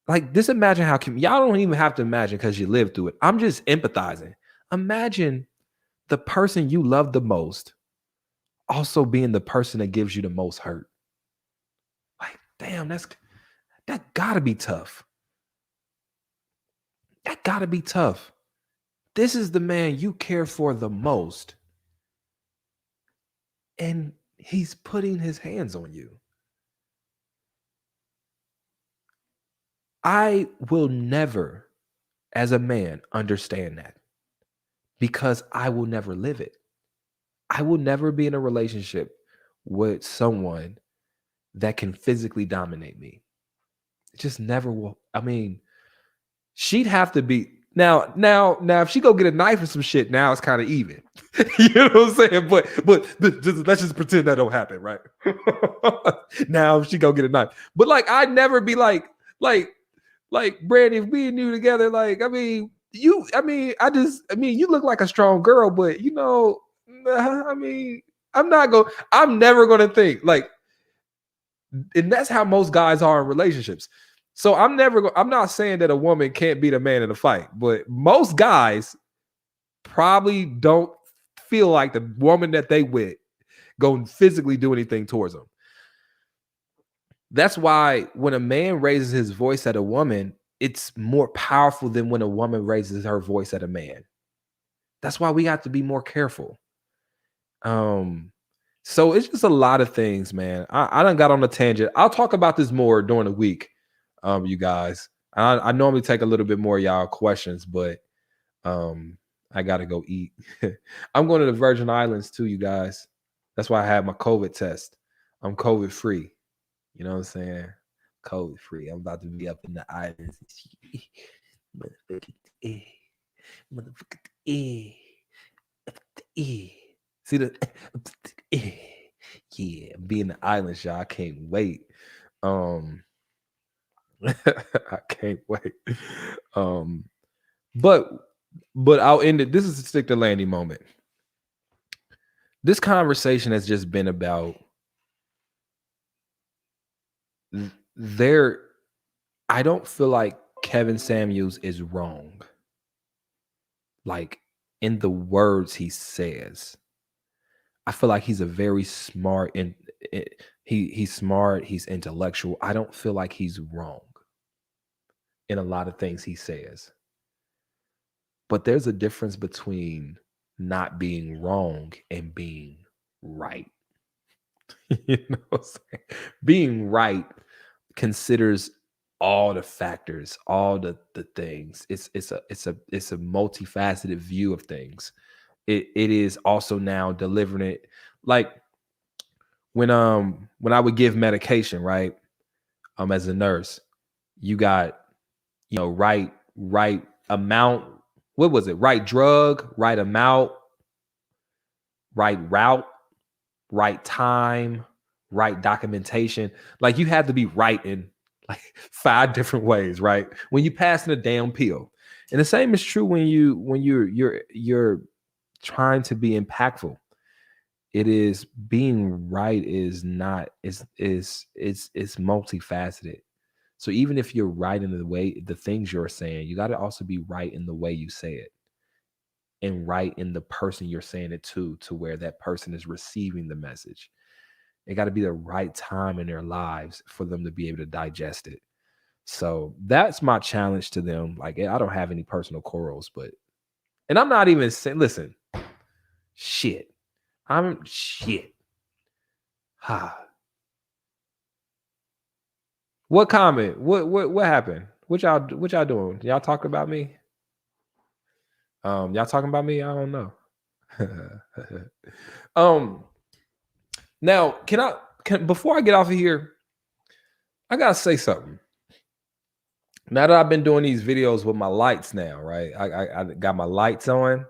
Like, just imagine how y'all don't even have to imagine because you lived through it. I'm just empathizing. Imagine the person you love the most also being the person that gives you the most hurt. Like, damn, that gotta be tough. That gotta be tough. This is the man you care for the most, and he's putting his hands on you. I will never, as a man, understand that, because I will never live it. I will never be in a relationship with someone that can physically dominate me. It just never will. I mean, she'd have to be now. If she go get a knife or some shit, now it's kind of even. You know what I'm saying? But let's just pretend that don't happen, right? Now if she go get a knife, but like, I'd never be like Brandy, if me and you together, like, you look like a strong girl, but I'm never gonna think like, and that's how most guys are in relationships. So I'm not saying that a woman can't beat a man in a fight, but most guys probably don't feel like the woman that they with go physically do anything towards them. That's why when a man raises his voice at a woman, it's more powerful than when a woman raises her voice at a man. That's why we have to be more careful. So it's just a lot of things, man. I done got on a tangent. I'll talk about this more during the week, you guys. I normally take a little bit more of y'all questions, but I gotta go eat. I'm going to the Virgin Islands too, you guys. That's why I had my COVID test. I'm COVID free. You know what I'm saying? COVID free. I'm about to be up in the islands. See the yeah, be in the islands, y'all. I can't wait. I can't wait. But I'll end it. This is a stick to landing moment. this conversation has just been about there. I don't feel like Kevin Samuels is wrong. Like in the words he says, I feel like he's a very smart and he's smart. He's intellectual. I don't feel like he's wrong in a lot of things he says. But there's a difference between not being wrong and being right. You know what I'm saying? Being right considers all the factors, all the things. It's a multifaceted view of things. It is also now delivering it like when I would give medication, right? As a nurse, you got, you know, right amount. What was it? Right drug, right amount, right route, right time, right documentation. Like you have to be right in like 5 different ways, right? When you passing a damn pill. And the same is true when you're trying to be impactful. It is being right is not is it's multifaceted. So even if you're right in the way the things you're saying, you got to also be right in the way you say it and right in the person you're saying it to where that person is receiving the message. It got to be the right time in their lives for them to be able to digest it. So that's my challenge to them. Like I don't have any personal quarrels, and I'm not even saying, listen, shit. I'm shit. Ha. What comment? What happened? What y'all doing? Y'all talking about me? Y'all talking about me? I don't know. Now can before I get off of here, I gotta say something. Now that I've been doing these videos with my lights now, right? I got my lights on.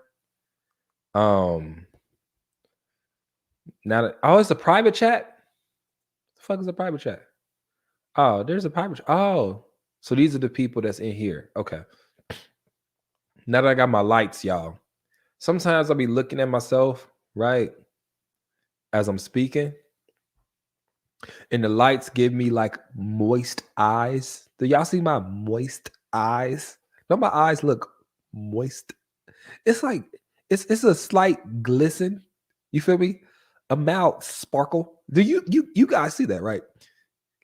Now that, oh, it's a private chat. The fuck is a private chat? Oh, there's a private chat. Oh, so these are the people that's in here. Okay. Now that I got my lights, y'all. Sometimes I'll be looking at myself, right? As I'm speaking. And the lights give me like moist eyes. Do y'all see my moist eyes? Don't my eyes look moist? It's like it's a slight glisten. You feel me? A mild sparkle. Do you guys see that, right?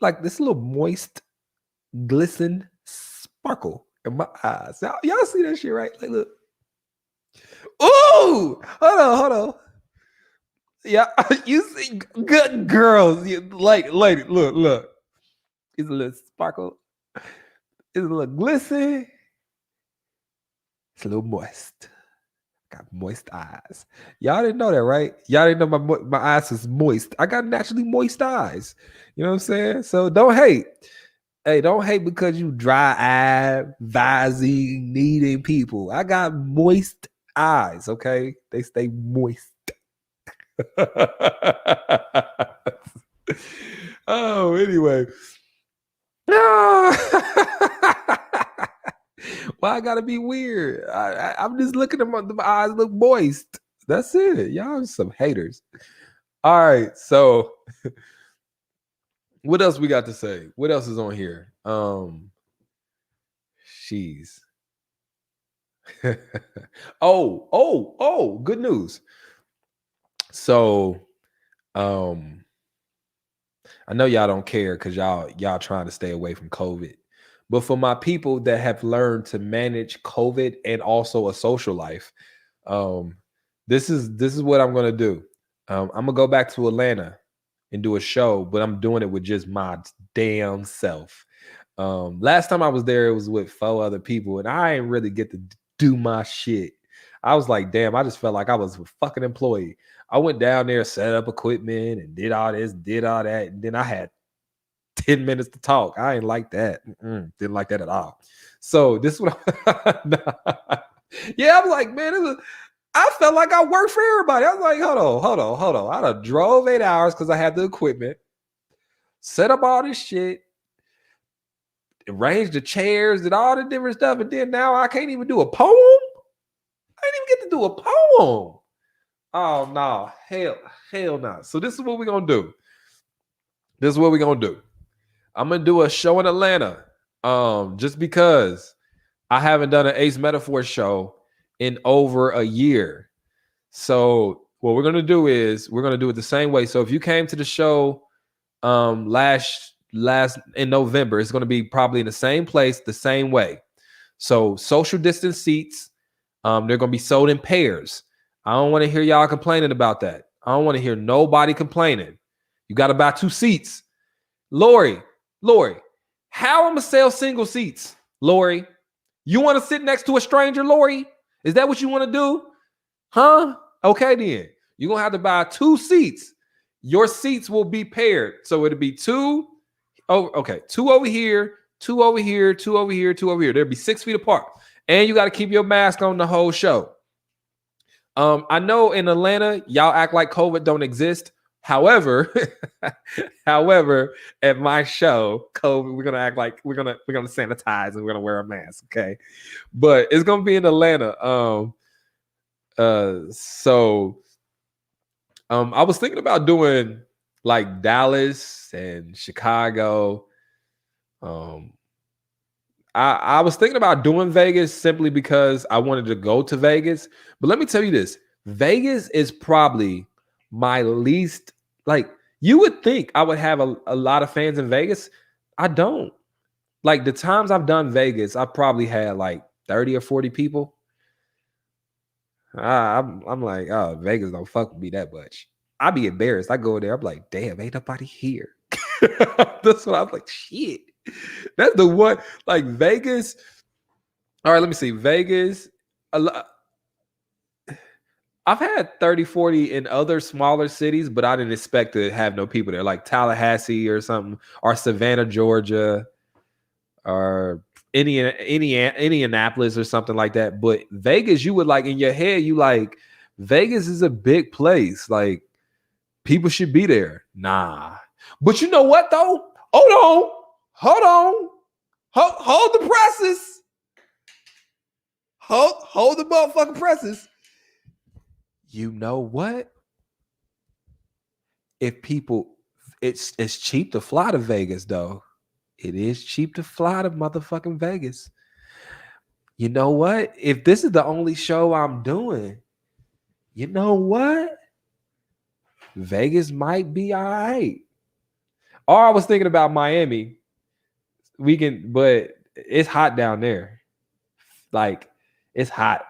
Like this little moist glisten sparkle in my eyes. Y'all see that shit, right? Like look. Ooh! Hold on. Yeah, you see good girls. Lady, look. It's a little sparkle. It's a little glisten. It's a little moist. Got moist eyes. Y'all didn't know that, right? Y'all didn't know my eyes was moist. I got naturally moist eyes. You know what I'm saying? So don't hate. Hey, don't hate because you dry-eyed, vising, needing people. I got moist eyes, okay? They stay moist. Oh, anyway. Why I gotta be weird? I'm just looking at my eyes look moist. That's it. Y'all are some haters. All right, so what else we got to say? What else is on here? She's oh, good news. So I know y'all don't care because y'all trying to stay away from COVID. But for my people that have learned to manage COVID and also a social life, this is what I'm gonna do. I'm gonna go back to Atlanta and do a show, but I'm doing it with just my damn self. Last time I was there, it was with 4 other people, and I didn't really get to do my shit. I was like, damn, I just felt like I was a fucking employee. I went down there, set up equipment, and did all this, did all that, and then I had 10 minutes to talk. I ain't like that. Didn't like that at all. So this is what yeah, I'm like, man, I felt like I worked for everybody. I was like, hold on. I done drove 8 hours because I had the equipment, set up all this shit, arranged the chairs, did all the different stuff, and then now I can't even do a poem. I didn't even get to do a poem. Oh no, hell no. So this is what we're gonna do. This is what we're gonna do. I'm gonna do a show in Atlanta. Just because I haven't done an Ace Metaphor show in over a year. So what we're gonna do is we're gonna do it the same way. So if you came to the show last in November, it's gonna be probably in the same place, the same way. So social distance seats, they're gonna be sold in pairs. I don't want to hear y'all complaining about that. I don't want to hear nobody complaining. You got to buy 2 seats. Lori, how I'm gonna sell single seats? Lori, you want to sit next to a stranger, Lori? Is that what you want to do? Huh? Okay, then. You're gonna have to buy 2 seats. Your seats will be paired. So it'll be 2. Oh, okay. 2 over here, 2 over here, 2 over here, 2 over here. They'll be 6 feet apart. And you got to keep your mask on the whole show. I know in Atlanta, y'all act like COVID don't exist. However, at my show, COVID, we're gonna act like we're gonna sanitize and we're gonna wear a mask, okay? But it's gonna be in Atlanta. I was thinking about doing like Dallas and Chicago. I was thinking about doing Vegas simply because I wanted to go to Vegas. But let me tell you this, Vegas is probably my least, like, you would think I would have a lot of fans in Vegas. I don't. Like, the times I've done Vegas, I probably had like 30 or 40 people. I'm like, oh, Vegas don't fuck with me that much. I'd be embarrassed. I go there, I'm like, damn, ain't nobody here. That's what I'm like, shit. That's the one, like Vegas. All right, let me see. Vegas, I've had 30, 40 in other smaller cities, but I didn't expect to have no people there, like Tallahassee or something, or Savannah, Georgia, or Indianapolis or something like that. But Vegas, you would like in your head, you like, Vegas is a big place. Like, people should be there. Nah. But you know what though? Hold on. Hold the presses. Hold the motherfucking presses. You know what? If people, it's cheap to fly to Vegas though. It is cheap to fly to motherfucking Vegas. You know what? If this is the only show I'm doing, you know what? Vegas might be all right. Or I was thinking about Miami. But it's hot down there. Like, it's hot.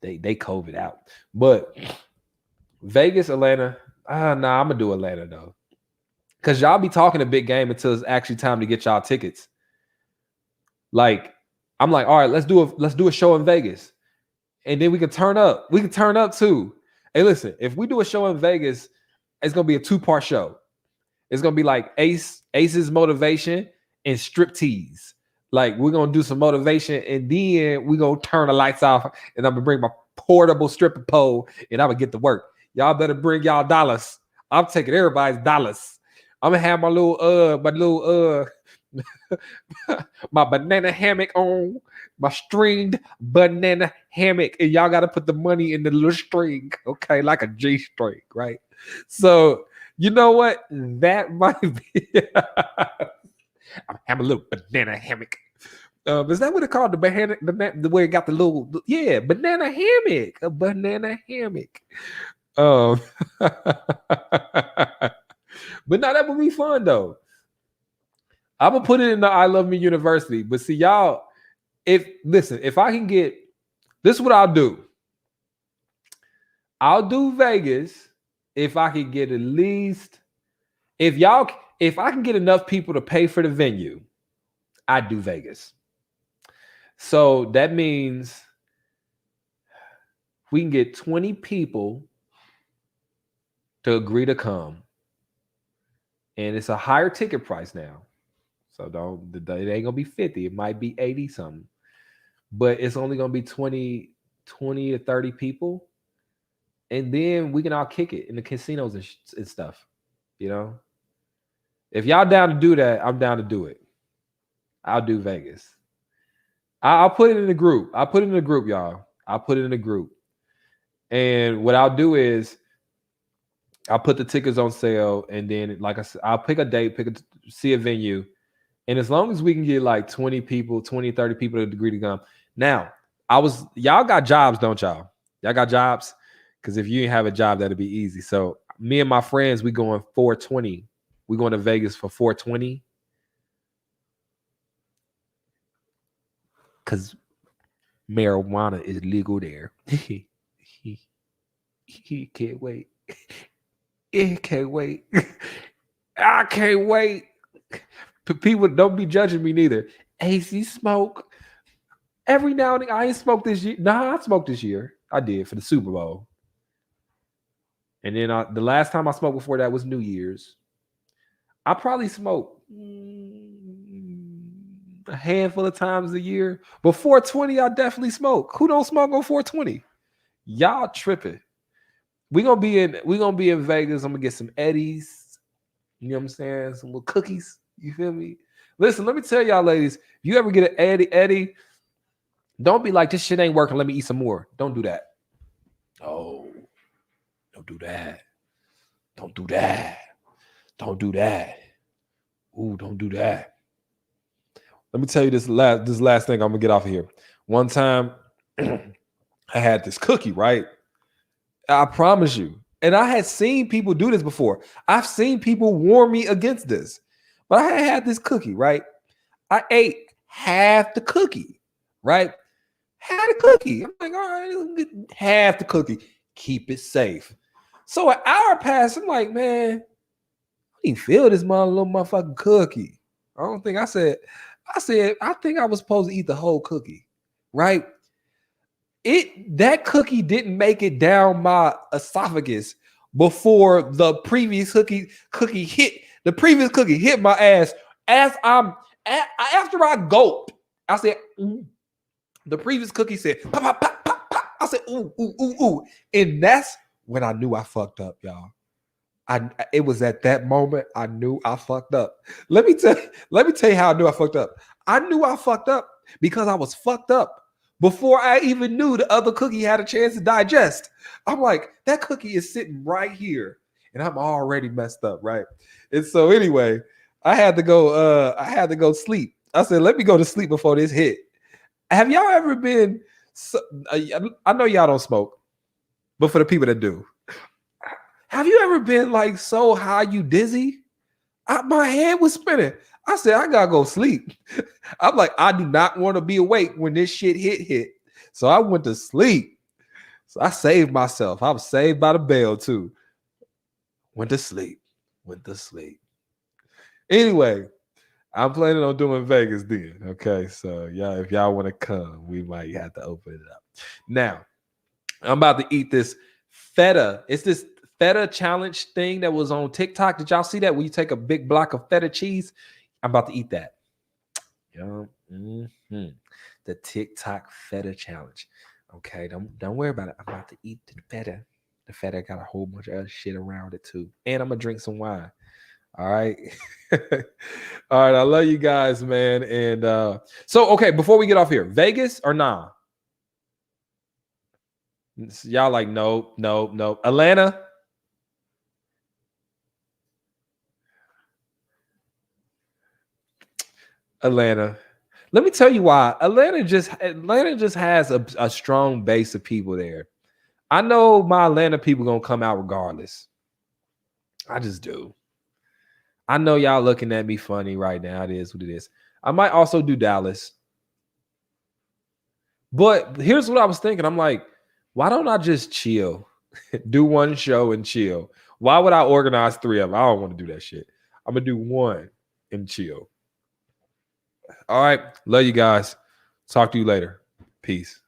They COVID out. But Vegas, Atlanta. I'm gonna do Atlanta though. Cause y'all be talking a big game until it's actually time to get y'all tickets. Like, I'm like, all right, let's do a show in Vegas. And then we can turn up. We can turn up too. Hey, listen, if we do a show in Vegas, it's gonna be a 2-part show. It's gonna be like Ace's motivation and striptease. Like, we're gonna do some motivation and then we're gonna turn the lights off and I'm gonna bring my portable stripper pole and I'm gonna get to work. Y'all better bring y'all dollars. I'm taking everybody's dollars. I'm gonna have my my banana hammock on, my stringed banana hammock, and y'all gotta put the money in the little string, okay, like a G-string, right? So you know what? That might be. I'm having a little banana hammock. Is that what it called? The banana, the way it got the little, banana hammock, a banana hammock. But no, that would be fun though. I'm gonna put it in the I Love Me University. But see, y'all, if I can get this, is what I'll do. I'll do Vegas if I can get at least if I can get enough people to pay for the venue, I'd do Vegas. So that means we can get 20 people to agree to come. And it's a higher ticket price now. So it ain't gonna be 50, it might be 80 something. But it's only gonna be 20 to 30 people. And then we can all kick it in the casinos and stuff, you know? If y'all down to do that, I'm down to do it. I'll do Vegas. I'll put it in the group. Y'all. I'll put it in the group. And what I'll do is I'll put the tickets on sale, and then, like I said, I'll pick a date, see a venue. And as long as we can get like 20 people, 20, 30 people to agree to come. Now, y'all got jobs, don't y'all? Y'all got jobs? Because if you didn't have a job, that'd be easy. So me and my friends, we going 420. We going to Vegas for 420. Because marijuana is legal there. He can't wait. It can't wait. I can't wait. People don't be judging me neither. AC smoke. Every now and then, I ain't smoked this year. Nah, I smoked this year. I did for the Super Bowl. And then the last time I smoked before that was New Year's. I probably smoke a handful of times a year. But 420, I definitely smoke. Who don't smoke on 420? Y'all tripping. We're gonna be in Vegas. I'm gonna get some Eddies. You know what I'm saying? Some little cookies. You feel me? Listen, let me tell y'all, ladies, if you ever get an Eddie, don't be like, this shit ain't working. Let me eat some more. Don't do that. Oh, don't do that. Don't do that. Don't do that. Ooh, don't do that. Let me tell you this last thing. I'm gonna get off of here. One time, I had this cookie, right? I promise you. And I had seen people do this before. I've seen people warn me against this. But I had this cookie, right? I ate half the cookie, right? Half the cookie. I'm like, all right, half the cookie. Keep it safe. So an hour passed. I'm like, man, I didn't feel this little motherfucking cookie. I think I was supposed to eat the whole cookie, right? That cookie didn't make it down my esophagus before the previous cookie hit my ass. After I gulped, I said, ooh. The previous cookie said, pop, pop, pop, pop, pop. I said, ooh, ooh, ooh, ooh. And that's when I knew I fucked up, y'all. It was at that moment I knew I fucked up. Let me tell you how I knew I fucked up. I knew I fucked up because I was fucked up before I even knew the other cookie had a chance to digest. I'm like, that cookie is sitting right here, and I'm already messed up, right? And so anyway, I had to go sleep. I said, let me go to sleep before this hit. Have y'all ever been? I know y'all don't smoke, but for the people that do, have you ever been like so high you dizzy? My head was spinning. I said, I gotta go sleep. I'm like, I do not want to be awake when this shit hit. So I went to sleep. So I saved myself. I was saved by the bell too. Went to sleep. Anyway, I'm planning on doing Vegas then. Okay, so if y'all want to come, we might have to open it up. Now, I'm about to eat this feta. It's this feta challenge thing that was on TikTok. Did y'all see that? Where you take a big block of feta cheese? I'm about to eat that. The TikTok feta challenge. Okay, don't worry about it. I'm about to eat the feta. The feta got a whole bunch of other shit around it too. And I'm gonna drink some wine. All right. All right. I love you guys, man. And so, okay, before we get off here, Vegas or nah? Y'all like, nope. Atlanta? Atlanta. Let me tell you why. Atlanta just has a strong base of people there. I know my Atlanta people gonna come out regardless. I just do. I know y'all looking at me funny right now. It is what it is. I might also do Dallas. But here's what I was thinking. I'm like, why don't I just chill? Do one show and chill. Why would I organize 3 of them? I don't want to do that shit. I'm going to do one and chill. All right. Love you guys. Talk to you later. Peace.